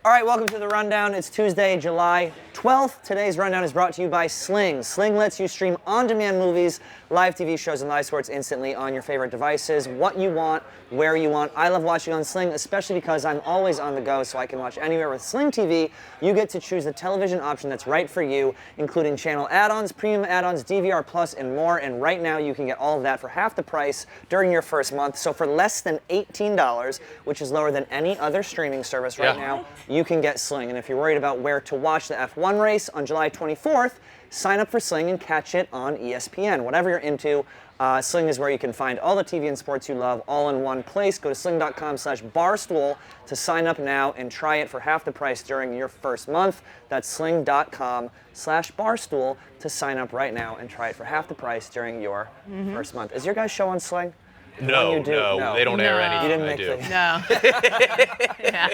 All right, welcome to the Rundown. It's Tuesday, July 12th. Today's Rundown is brought to you by Sling. Sling lets you stream on-demand movies, live TV shows, and live sports instantly on your favorite devices, what you want, where you want. I love watching on Sling, especially because I'm always on the go, so I can watch anywhere with Sling TV. You get to choose the television option that's right for you, including channel add-ons, premium add-ons, DVR Plus, and more. And right now, you can get all of that for half the price during your first month. So for less than $18, which is lower than any other streaming service right now, you can get Sling. And if you're worried about where to watch the F1 race on July 24th, sign up for Sling and catch it on ESPN. Whatever you're into, Sling is where you can find all the TV and sports you love all in one place. Go to sling.com/barstool to sign up now and try it for half the price during your first month. That's sling.com/barstool to sign up right now and try it for half the price during your first month. Is your guys' show on Sling? No, they don't air anything. You didn't I make do.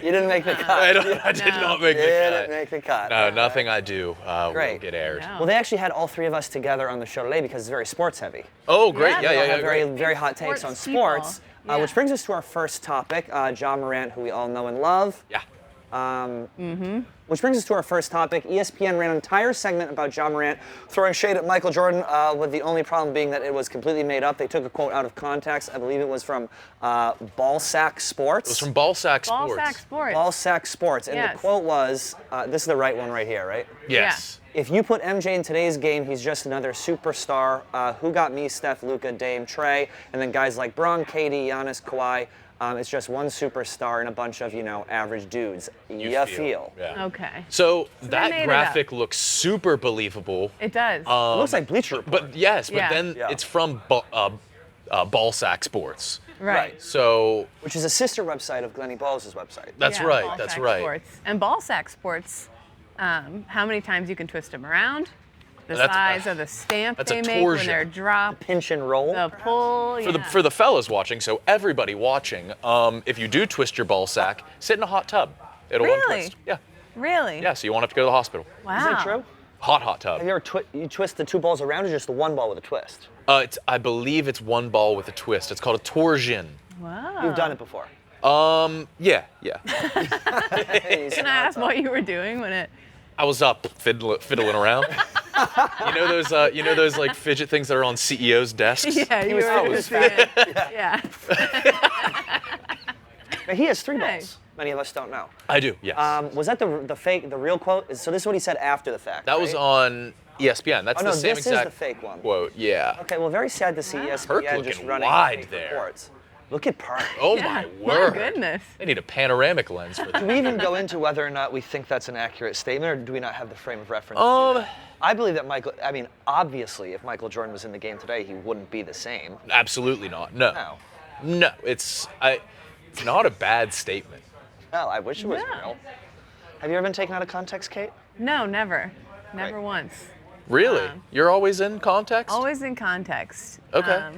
You didn't make the cut. I did not make the cut. You didn't make the cut. No, nothing I do will Great. get aired. No. Well, they actually had all three of us together on the show today because it's very sports heavy. Oh, great. Yeah, Yeah, We all yeah, have very, great. very hot takes on Sports sports, people. which brings us to our first topic, Ja Morant, who we all know and love. Yeah. Which brings us to our first topic. ESPN ran an entire segment about Ja Morant throwing shade at Michael Jordan, with the only problem being that it was completely made up. They took a quote out of context. I believe it was from Ballsack Sports. It was from Ballsack Sports. Ballsack Sports. Ballsack Sports. And Yes. the quote was, this is the right one right here, right? Yes. If you put MJ in today's game, he's just another superstar. Who got me? Steph, Luka, Dame, Trey, and then guys like Bron, KD, Giannis, Kawhi. It's just one superstar and a bunch of, average dudes. You feel. Yeah. Okay. So they made that it graphic looks super believable. It does. It looks like Bleacher Report. But yes, Yeah. but then Yeah. it's from Ballsack Sports. right. So Which is a sister website of Glennie Balls' website. that's Yeah, right. Ballsack That's right. Sports. And Ballsack Sports, how many times you can twist them around, the That's- size of the stamp that's they a make when torsion. they're dropped, Pinch and roll. the pull. For the fellas watching, so everybody watching, if you do twist your ball sack, sit in a hot tub. It'll Really? untwist. Yeah. Really? Yeah. So you won't have to go to the hospital. Wow. Is that true? Hot tub. Have you ever you twist the two balls around or just the one ball with a twist? I believe it's one ball with a twist. It's called a torsion. Wow. You've done it before. Yeah. Can I ask what you were doing when it? I was up fiddling around. you know those like fidget things that are on CEOs' desks. Yeah, you was were always just saying. Yeah. Now, he has three Hey. balls. Many of us don't know. I do. Yes. Was that the real quote? So this is what he said after the fact. that was right? on ESPN. That's Oh, the no, same this exact is the fake one. quote. Yeah. Okay, well, very sad to see Perk ESPN just looking running wide fake there. reports. Look at Perk. Oh Yeah. my word. My goodness. They need a panoramic lens for Do that. we even go into whether or not we think that's an accurate statement, or do we not have the frame of reference? to do that? I believe that obviously, if Michael Jordan was in the game today, he wouldn't be the same. Absolutely not. No. No. No. It's not a bad statement. No, I wish it was No. real. Have you ever been taken out of context, Kate? No, never. Never Right. once. Really? You're always in context? Always in context. Okay.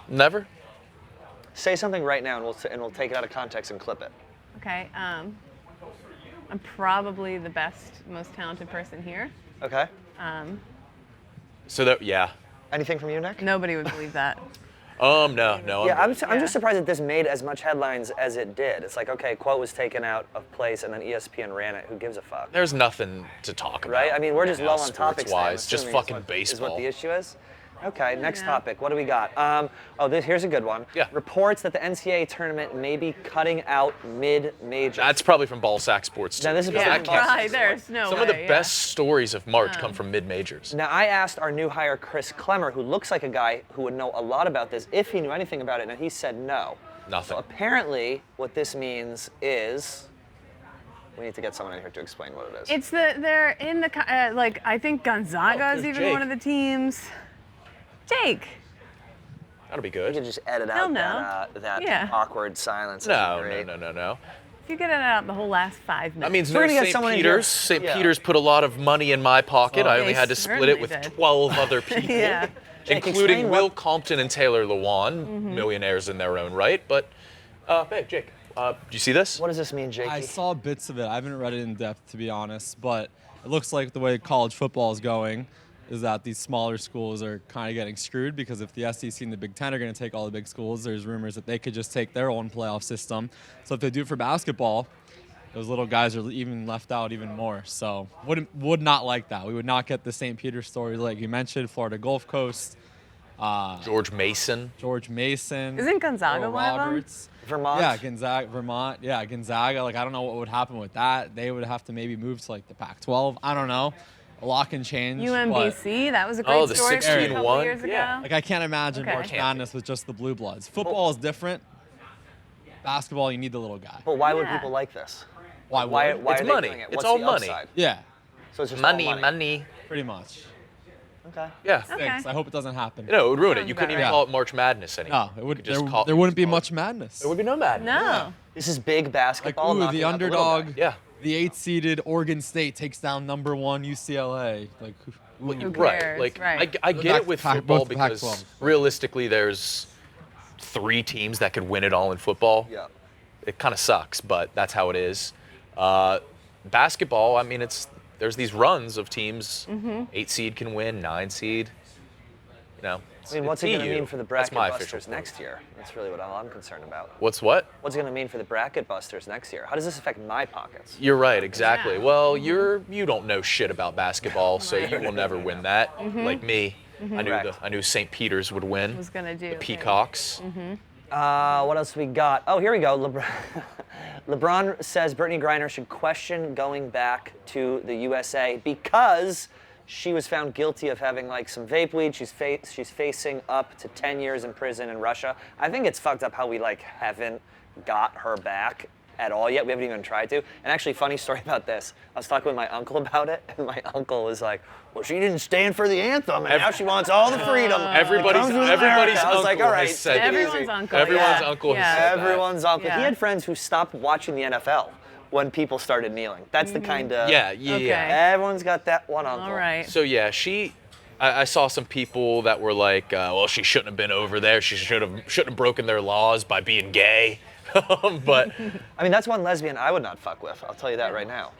Never? Say something right now, and we'll take it out of context and clip it. Okay. I'm probably the best, most talented person here. Okay. So that yeah. Anything from you, Nick? Nobody would believe that. No. Yeah, I'm good. just surprised that this made as much headlines as it did. It's like, okay, quote was taken out of place, and then ESPN ran it. Who gives a fuck? There's nothing to talk about. Right? I mean, we're just now, low on topics. sports-wise. Just Is fucking what baseball. the issue is? Okay, next Yeah. topic. What do we got? Here's a good one. Yeah. Reports that the NCAA tournament may be cutting out mid-major. That's probably from Ballsack Sports too. Now, this is because Yeah, from that can't- right. There's no Some way. of the yeah. best stories of March come from mid-majors. Now, I asked our new hire, Chris Clemmer, who looks like a guy who would know a lot about this, if he knew anything about it, and he said no. Nothing. So apparently, what this means is we need to get someone in here to explain what it is. It's they're in the I think Gonzaga is there's even Jake. one of the teams. Jake. That'll be You good. can just edit He'll out know. that Yeah. awkward silence. That'd be No. great. If you get it out the whole last 5 minutes. That means We're no gonna get St. someone in here. Peter's. St. Yeah. Peter's put a lot of money in my pocket. I only They had to split it certainly with did. 12 other people. Yeah. Jake, Including explain Will what- Compton and Taylor Lewan, millionaires in their own right. But, hey, Jake, do you see this? What does this mean, Jakey? I saw bits of it. I haven't read it in depth, to be honest, but it looks like the way college football is going is that these smaller schools are kind of getting screwed because if the SEC and the Big Ten are going to take all the big schools, there's rumors that they could just take their own playoff system. So if they do it for basketball, those little guys are even left out even more. So would not like that. We would not get the St. Peter story like you mentioned, Florida Gulf Coast. George Mason. Isn't Gonzaga Oral one of them? Roberts. Vermont. Yeah, Gonzaga, Vermont. Yeah, Gonzaga. Like, I don't know what would happen with that. They would have to maybe move to, like, the Pac-12. I don't know. A lot can change. UMBC, that was a great the story from a 16-1. couple years ago. Yeah. Like, I can't imagine Okay. March Madness with just the blue bloods. Football is different. Basketball, you need the little guy. But why would Yeah. people like this? Why? Why It's are they money. doing it? It's What's all the money. upside? Yeah, So it's just all money. Money. pretty much. Okay. Yeah. Okay. Thanks. I hope it doesn't happen. You know, it would ruin it. Sounds You couldn't about even right. call it March Madness anymore. No, it would. You could just There wouldn't be call it- much madness. There would be no madness. No. This is big Like, basketball. ooh, knocking the out little underdog. guy. Yeah. The 8th-seeded Oregon State takes down #1 UCLA. Like, Who Right. cares? Like, Right. I Go get back it with to Pac- football both the because Pac-12. realistically, there's 3 teams that could win it all in football. Yeah. It kind of sucks, but that's how it is. Basketball, I mean, there's these runs of teams. 8 seed can win, 9 seed. You know. I mean, what's it going to mean for the That's bracket my busters official next year? That's really what I'm concerned about. What's what? What's it going to mean for the bracket busters next year? How does this affect my pockets? You're right, exactly. Yeah. Well, you don't know shit about basketball, so you will never win that. Like me, Correct. I knew St. Peter's would win. Was gonna do the it. Peacocks. What else we got? Oh, here we go. LeBron says Brittney Griner should question going back to the USA because she was found guilty of having like some vape weed. She's facing up to 10 years in prison in Russia. I think it's fucked up how we like haven't got her back at all yet. We haven't even tried to. And actually, funny story about this. I was talking with my uncle about it, and my uncle was like, "Well, she didn't stand for the anthem, and now she wants all the freedom." Everybody's Comes with everybody's America. I was like, uncle all right, has said take it this. Everyone's easy. uncle. Everyone's yeah. uncle has Yeah. said that. Everyone's uncle. Yeah. He had friends who stopped watching the NFL when people started kneeling. That's the kind of Yeah. Okay. Everyone's got that one uncle. All right. So yeah, I saw some people that were like, well, she shouldn't have been over there. She shouldn't have broken their laws by being gay. But I mean, that's one lesbian I would not fuck with. I'll tell you that right now.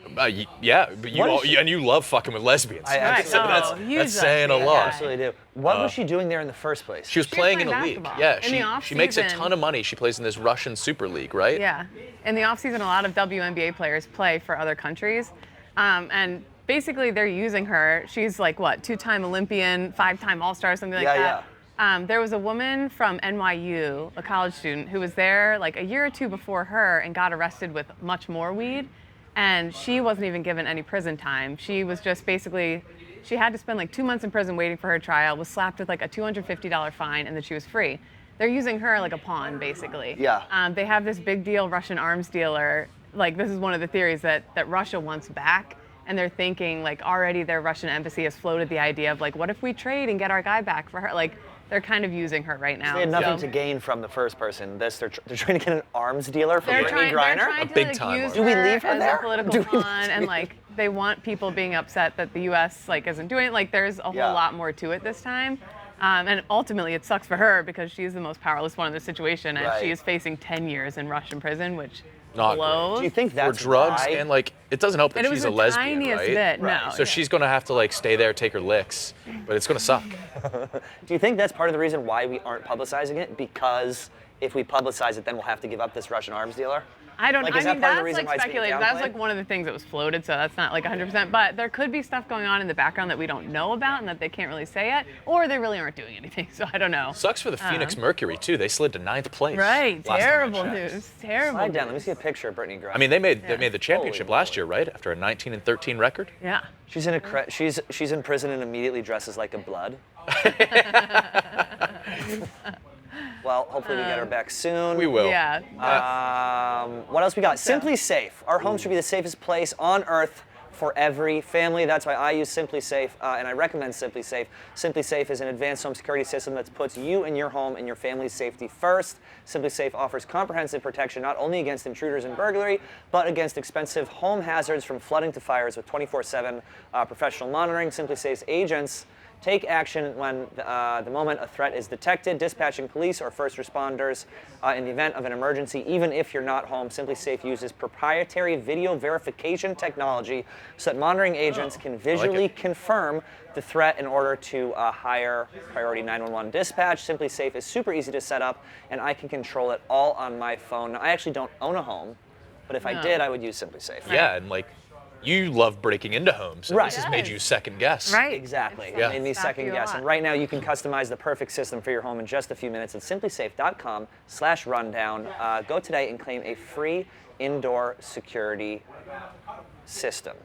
yeah, but What is she- and you love fucking with lesbians. I Right. absolutely, Oh, huge that's saying a lesbian lot. guy. absolutely do. What was she doing there in the first place? She was playing in a playing league. basketball. Yeah, In the she makes a off-season. ton of money. She plays in this Russian Super League, right? Yeah. In the offseason, a lot of WNBA players play for other countries. And basically, they're using her. She's like, what, 2-time Olympian, 5-time All-Star, something like that. There was a woman from NYU, a college student, who was there like a year or 2 before her and got arrested with much more weed. And she wasn't even given any prison time. She was just basically, she had to spend like 2 months in prison waiting for her trial, was slapped with like a $250 fine, and then she was free. They're using her like a pawn, basically. Yeah. They have this big deal Russian arms dealer. Like, this is one of the theories that Russia wants back. And they're thinking, like, already their Russian embassy has floated the idea of, like, what if we trade and get our guy back for her? Like, they're kind of using her right now. They had nothing So to gain from the first person. They're trying to get an arms dealer for they're Brittney trying Griner. A to big like, time use one. Do we leave her as there? a political Do we pawn, and like they want people being upset that the U.S. like isn't doing it. Like, there's a whole Yeah. lot more to it this time. And ultimately, it sucks for her because she's the most powerless one in the situation, and Right. she is facing 10 years in Russian prison, which Not great. blows. Do you think For that's drugs why? and like it doesn't help that And it was she's a the lesbian, tiniest right? bit. Right. No. So she's gonna have to like stay there, take her licks, but it's gonna suck. Do you think that's part of the reason why we aren't publicizing it? Because if we publicize it, then we'll have to give up this Russian arms dealer? I don't. Like, I is that mean, part of the that's reason like why it's being speculated. That's downplayed? like one of the things that was floated, so that's not like 100%. But there could be stuff going on in the background that we don't know about and that they can't really say yet, or they really aren't doing anything. So I don't know. Sucks for the Phoenix Mercury too. They slid to 9th place. Right. last time I Terrible checked. news. Terrible. Slide down. Let me news. see a picture of Brittney Griner. I mean, they made the championship Holy last year, right? After a 19-13 record. Yeah. she's in she's in prison and immediately dresses like a blood. Well, hopefully we get her back soon. We will. Yeah. What else we got? Simply Safe. Our home should be the safest place on earth for every family. That's why I use Simply Safe, and I recommend Simply Safe. Simply Safe is an advanced home security system that puts you and your home and your family's safety first. Simply Safe offers comprehensive protection not only against intruders and burglary, but against expensive home hazards from flooding to fires with 24/7 professional monitoring. Simply Safe's agents Take action when the moment a threat is detected, dispatching police or first responders in the event of an emergency, even if you're not home. Simply Safe uses proprietary video verification technology so that monitoring agents can visually confirm the threat in order to hire priority 911 dispatch. Simply Safe is super easy to set up, and I can control it all on my phone. Now, I actually don't own a home, but if I did, I would use Simply Safe. Yeah, and like, you love breaking into homes. So this has made you second guess. Right. Exactly. It's It made me second you a guess. lot. And right now you can customize the perfect system for your home in just a few minutes at simplysafe.com/rundown. Go today and claim a free indoor security system.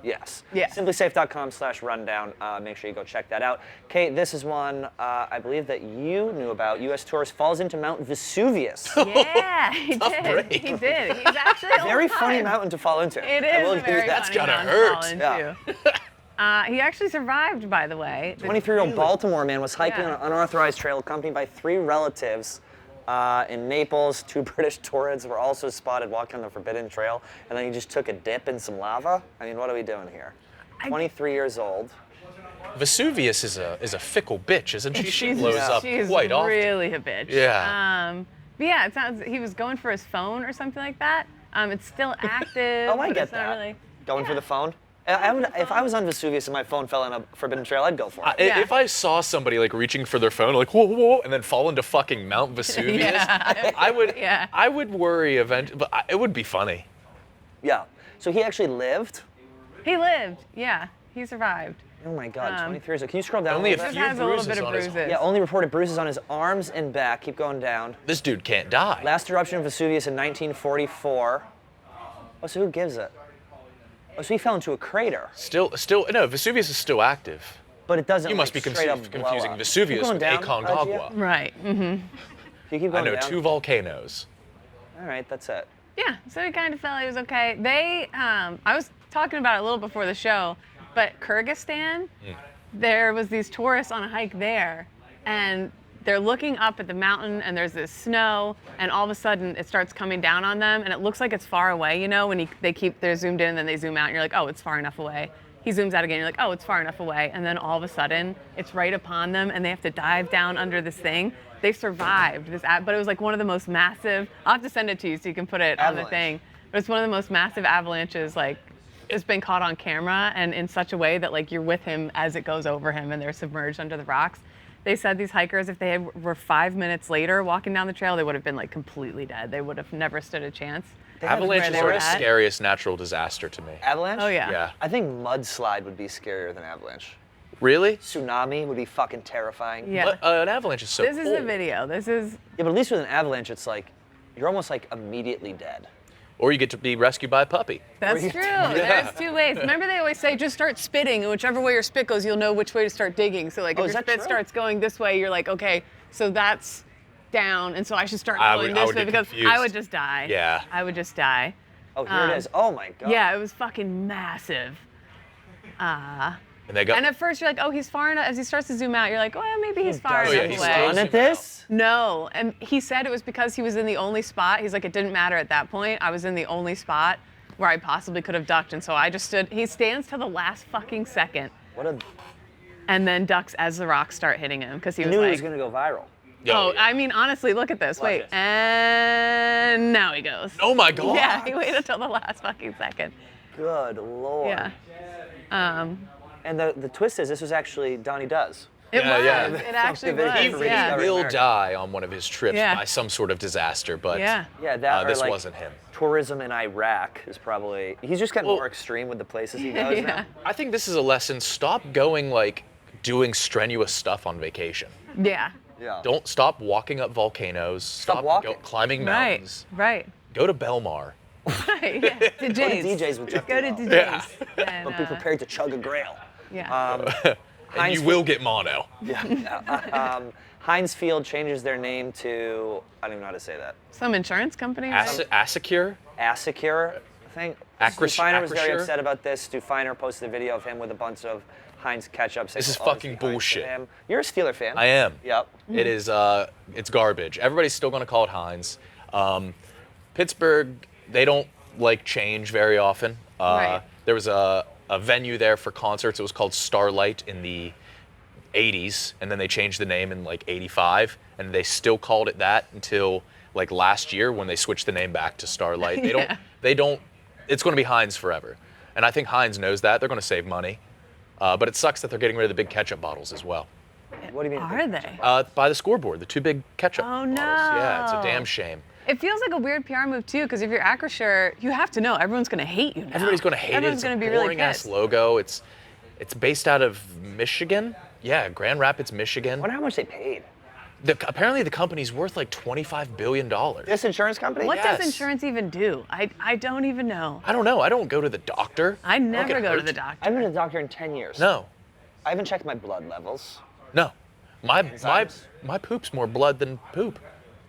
Yes. Yeah. Simplysafe.com/rundown. Make sure you go check that out. Kate, this is one I believe that you knew about. U.S. tourist falls into Mount Vesuvius. Yeah, he did. break. He did. He's actually Very alive. funny mountain to fall into. It I will is a give you very that. funny gotta mountain hurt. to fall Yeah. into. He actually survived, by the way. 23-year-old Baltimore man was hiking Yeah. on an unauthorized trail accompanied by 3 relatives in Naples. 2 British tourists were also spotted walking on the forbidden trail, and then he just took a dip in some lava. I mean, what are we doing here? 23 years old. Vesuvius is a fickle bitch, isn't she? She She's- blows up she's quite often. really a bitch. Yeah. But yeah, it sounds he was going for his phone or something like that. It's still active. Oh, I but get it's not that. Really, Going for the phone? I would, if I was on Vesuvius and my phone fell in a forbidden trail, I'd go for it. Yeah. If I saw somebody like reaching for their phone, like whoa, whoa, and then fall into fucking Mount Vesuvius, Yeah. I would, Yeah. I would worry eventually, but it would be funny. Yeah. So he actually lived? He lived. Yeah, he survived. Oh my God, 23 years old. Can you scroll down Only a a little Just bit? few has a little bruises bit of on his- bruises. Yeah, only reported bruises on his arms and back. Keep going down. This dude can't die. Last eruption of Vesuvius in 1944. Oh, so who gives it? Oh, so he fell into a crater. Still, no, Vesuvius is still active. But it doesn't. You must like, be straight up blow confusing up. Vesuvius Keep going with down, Aconcagua. Right. Mm-hmm. Can you keep I going know down? 2 volcanoes. All right, that's it. Yeah, so he kind of felt he was okay. They, I was talking about it a little before the show, but Kyrgyzstan, there was these tourists on a hike there, and they're looking up at the mountain, and there's this snow, and all of a sudden it starts coming down on them, and it looks like it's far away, you know, when they're zoomed in, and then they zoom out, and you're like, oh, it's far enough away. He zooms out again, you're like, oh, it's far enough away, and then all of a sudden it's right upon them, and they have to dive down under this thing. They survived this, but it was like one of the most massive. I'll have to send it to you so you can put it on the Avalanche. thing. But it's one of the most massive avalanches, like, it's been caught on camera and in such a way that like you're with him as it goes over him and they're submerged under the rocks. They said these hikers, if they were 5 minutes later walking down the trail, they would have been like completely dead. They would have never stood a chance. Avalanches they are were the at. scariest natural disaster to me. Avalanche? Oh yeah. Yeah. I think mudslide would be scarier than avalanche. Really? Tsunami would be fucking terrifying. Yeah. But, an avalanche is so This is the cold. video. This is Yeah, but at least with an avalanche, it's like you're almost like immediately dead. Or you get to be rescued by a puppy. That's you- true. There's 2 ways. Remember they always say just start spitting, and whichever way your spit goes, you'll know which way to start digging. So like Oh, if is your that spit true? starts going this way, you're like, okay, so that's down, and so I should start I going would this way get because confused. I would just die. Yeah. I would just die. Oh, here it is. Oh my God. Yeah, it was fucking massive. And they go, And at first you're like, oh, he's far enough. As he starts to zoom out, you're like, well, maybe he's far Oh, yeah, enough he's away. close. On at this? No, and he said it was because he was in the only spot. He's like, it didn't matter at that point. I was in the only spot where I possibly could have ducked, and so I just stood. He stands to the last fucking second, What a. and then ducks as the rocks start hitting him because he He was knew like, he was gonna go viral. oh, I mean, honestly, look at this. Watch Wait, it. and now he goes. oh my God. Yeah, he waited until the last fucking second. Good Lord. Yeah. And the twist is this was actually Donnie Does. It Yeah, was. yeah. It actually He was. He rediscovered Yeah. will America. die on one of his trips Yeah. by some sort of disaster, but Yeah. Yeah, that or this like wasn't him. tourism in Iraq is probably. He's just getting more extreme with the places he goes Yeah. now. I think this is a lesson. Stop going like doing strenuous stuff on vacation. Yeah. Yeah. Don't stop walking up volcanoes. Stop walking. climbing Right. mountains. Right. Go to Belmar. Right. Yeah. To Go to Jay's. DJs with Jeff Go to Duvall. DJ's. And, But be prepared to chug a grail. yeah. And Heinz you will get mono. Heinz Field changes their name to, I don't even know how to say that, Some insurance company. Right? Assecure? Assecure, I think. Acris- Stu was very Acrisure? upset about this. Stu Feiner posted a video of him with a bunch of Heinz ketchup. saying This is all this fucking behind bullshit. him. You're a Steeler fan. I am. Yep. It is, it's garbage. Everybody's still going to call it Heinz. Pittsburgh, they don't like change very often. Right. There was a venue there for concerts. It was called Starlight in the '80s, and then they changed the name in like '85, and they still called it that until like last year when they switched the name back to Starlight. They don't. It's going to be Heinz forever, and I think Heinz knows that. They're going to save money, but it sucks that they're getting rid of the big ketchup bottles as well. What do you mean? Are they? By the scoreboard, the 2 big ketchup bottles. no. Yeah, it's a damn shame. It feels like a weird PR move too, because if you're Acrisure, you have to know everyone's going to hate you now. Everybody's going to hate Everyone's it. It's going a to be really boring ass pissed. logo. It's based out of Michigan. Yeah, Grand Rapids, Michigan. I wonder how much they paid. Apparently the company's worth like $25 billion. This insurance company? What Yes. does insurance even do? I don't even know. I don't know. I don't go to the doctor. I don't never get go to hurt. the doctor. I haven't been to the doctor in 10 years. No, I haven't checked my blood levels. no. My Enzymes? poop's more blood than poop.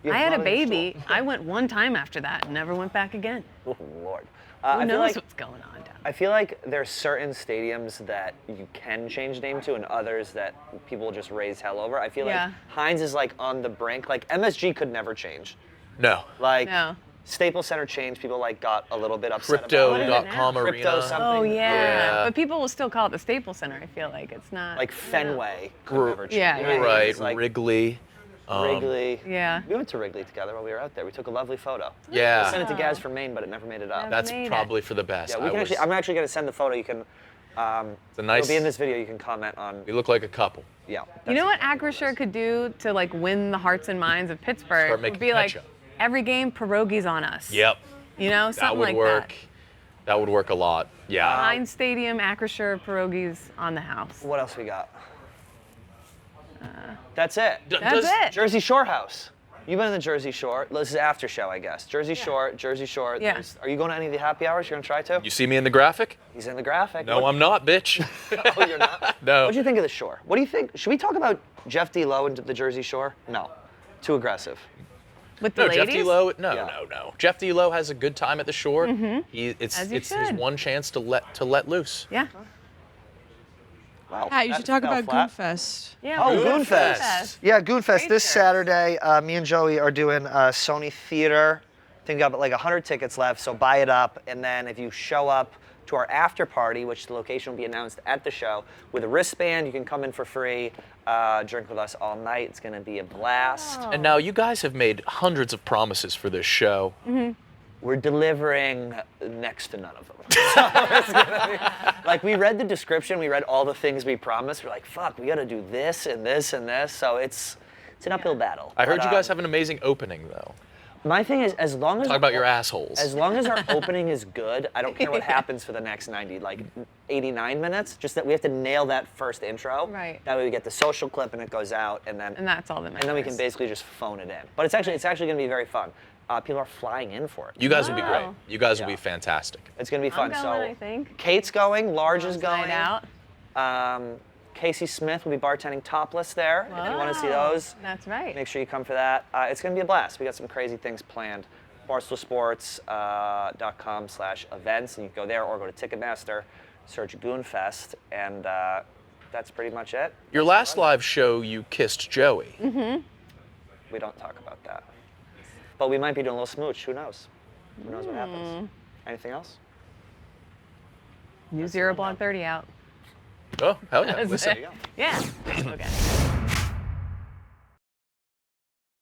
You I have had a blood in your baby. stool? I went one time after that and never went back again. Oh, Lord. Who I feel knows like what's going on down I feel like there's certain stadiums that you can change name to and others that people will just raise hell over. I feel Yeah. like Heinz is like on the brink. Like MSG could never change. No. Like No. Staples Center changed. People like got a little bit upset about it. Crypto.com Crypto arena. something. Oh yeah. Yeah. But people will still call it the Staples Center. I feel like it's not Like Fenway could R- never change. Yeah, You know what I mean? Right, It's like Wrigley. Wrigley. Yeah. We went to Wrigley together while we were out there. We took a lovely photo. Yeah. I sent it to Gaz from Maine, but it never made it up. Never That's made it. probably for the best. Yeah, we can actually. I'm actually going to send the photo. You can. It's a nice. It'll be in this video. You can comment on. We look like a couple. Yeah. You know what Acrisure could do to like win the hearts and minds of Pittsburgh? Start Would making be like ketchup. every game pierogies on us. Yep. You know, That something would like work. That would work a lot. Yeah. that. Heinz Stadium, Acrisure, pierogies on the house. What else we got? That's it. That's it. Jersey Shore house. You've been in the Jersey Shore. This is after show, I guess. Jersey Shore. Yeah. Are you going to any of the happy hours? You're going to try to? You see me in the graphic? He's in the graphic. No, I'm not, bitch. Oh, you're not? No. What do you think of the Shore? What do you think? Should we talk about Jeff D. Lowe and the Jersey Shore? No. Too aggressive. With the No, Jeff ladies? D. Lowe. Yeah. No. Jeff D. Lowe has a good time at the shore. It's As you his should. one chance to let loose. Yeah. Wow. Pat, you that should talk fell about flat. Goonfest. Yeah. Oh, Goonfest. Goonfest. Yeah, Goonfest Great this shirts. Saturday. Me and Joey are doing Sony Theater. I think we got like 100 tickets left, so buy it up. And then if you show up to our after party, which the location will be announced at the show, with a wristband, you can come in for free, drink with us all night. It's going to be a blast. And now you guys have made hundreds of promises for this show. We're delivering next to none of them. So it's gonna be, like, we read the description, we read all the things we promised. We're like, fuck, we got to do this and this and this. So it's an uphill battle. I heard But, you guys have an amazing opening though. My thing is, as long as Talk about your assholes. As long as our opening is good, I don't care what happens for the next 89 minutes. Just that we have to nail that first intro. Right. That way we get the social clip and it goes out, and then And that's all that matters. and then we can basically just phone it in. But it's actually going to be very fun. People are flying in for it. You guys will be great. Wow. You guys will Yeah. be fantastic. It's going to be fun. I'm going, I think. Kate's going. Large is Night going. out. Casey Smith will be bartending topless there. If you want to see Wow. those, That's right. make sure you come for that. It's going to be a blast. We got some crazy things planned. BarstoolSports.com/events, and you can go there or go to Ticketmaster, search Goonfest, and that's pretty much it. Your last live show, you kissed Joey. We don't talk about that. But we might be doing a little smooch. Who knows? Who knows what happens? Anything else? New Zero Blog 30 out. Oh, hell yeah. That's Listen. it. Yeah. Okay.